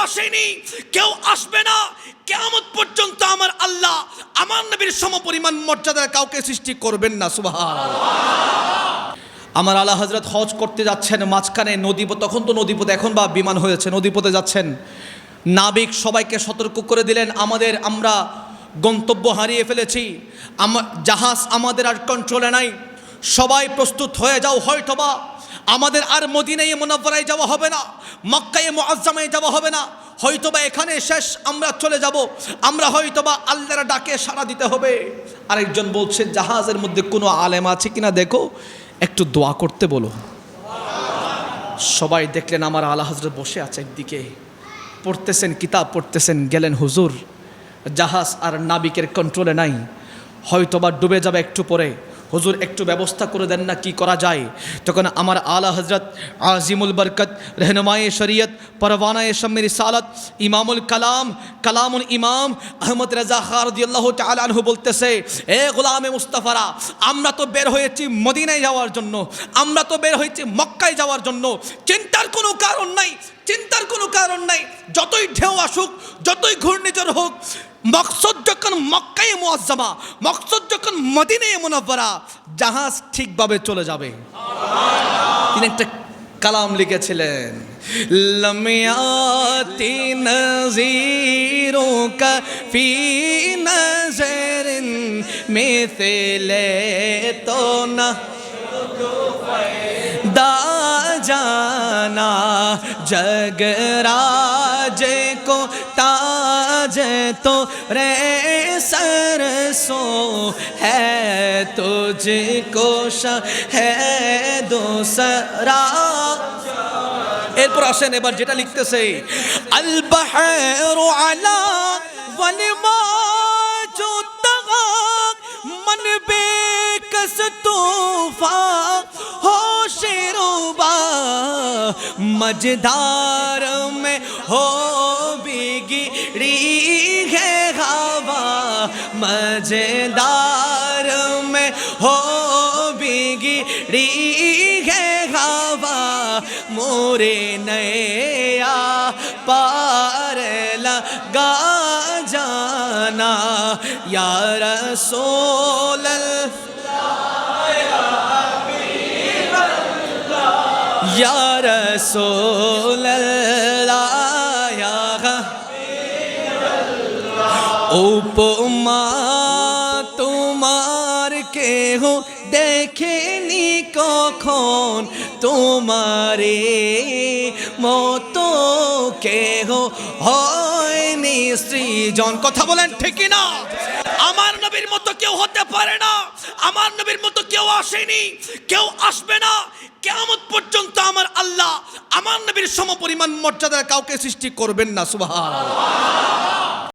আসেনি, কেউ আসবে না, কিয়ামত পর্যন্ত আমার আল্লাহ আমার নবীর সমপরিমাণ মর্যাদার কাউকে সৃষ্টি করবেন না। সুবহানাল্লাহ। আমার আলা হযরত হজ করতে যাচ্ছেন, মাঝখানে নদীপথ, তখন তো নদীপথ, এখন বা বিমান হয়েছে, নদীপথে যাচ্ছেন। নাবিক সবাইকে সতর্ক করে দিলেন, আমরা গন্তব্য হারিয়ে ফেলেছি, জাহাজ আমাদের আর কন্ট্রোলে নাই, সবাই প্রস্তুত হয়ে যাও, হয়তোবা আমাদের আর মদিনায়ে মুনাওয়ারায় যাওয়া হবে না, মক্কায়ে মুআজ্জামায় যাওয়া হবে না, হয়তোবা এখানে শেষ, আমরা চলে যাব, আমরা হয়তোবা আল্লাহর ডাকে সাড়া দিতে হবে। আরেকজন বলছে, জাহাজের মধ্যে কোনো আলেম আছে কিনা দেখো, একটু দোয়া করতে বলো। সবাই দেখলেন আমার আলা হযরত বসে আছে একদিকে, পড়তেছেন, কিতাব পড়তেছেন। গেলেন, হুজুর জাহাজ আর নাবিকের কন্ট্রোলে নাই, হয়তোবা ডুবে যাবে একটু পরে, হুজুর একটু ব্যবস্থা করে দেন না, কি করা যায়? তখন আমার আলা হযরত আজিমুল বরকত, रहनुমায়ে শরীয়ত, পরওয়ানায়ে শাম্মি রিসালাত, ইমামুল কালাম, কালামুল ইমাম আহমদ রাজা খান রাদিয়াল্লাহু তাআলা আনহু বলতেছে, এ গোলামে মুস্তাফারা, আমরা তো বের হয়েছি মদিনায় যাওয়ার জন্য, আমরা তো বের হয়েছি মক্কায় যাওয়ার জন্য, চিন্তার কোনো কারণ নাই, চিন্তার কোনো কারণ নাই। যতই ঢেউ আসুক, যতই ঘূর্ণিঝড় হোক, মকসদ যখন মক্কায়ে মুআজ্জামা, মকসদ যখন মদিনায়ে মুনাওয়ারা, জাহাজ ঠিকভাবে চলে যাবে। তিনি একটা কালাম লিখেছিলেন, লমিয়াতি নজিরো কা ফি নজরিন মিথলে তো না दा जाना, जगराज को ताज तो रे सरसो है, तुझको है दूसरा। এরপর আসেন, এবার যেটা লিখতেছে, আল বাহরু আলা ওয়াল মাজুতা मन बेकस तूफा होशिरुबा, मझधार में हो बिगड़ी है हवा, मझधार में हो बिगड़ी है हवा, मोरे नया पार लगा जाना, या रसूल या रसूल या उपमा তোমার কেহ দেখেনি কখন, তোমারে মতো কেহ হয়নি সৃজন। কথা বলেন ঠিক না? আমার নবীর মতো কেউ হতে পারে না, আমার নবীর মতো কেউ আসেনি, কেউ আসবে না, কিয়ামত পর্যন্ত আমার আল্লাহ আমার নবীর সমপরিমাণ মর্যাদার কাউকে সৃষ্টি করবেন না। সুবহানাল্লাহ।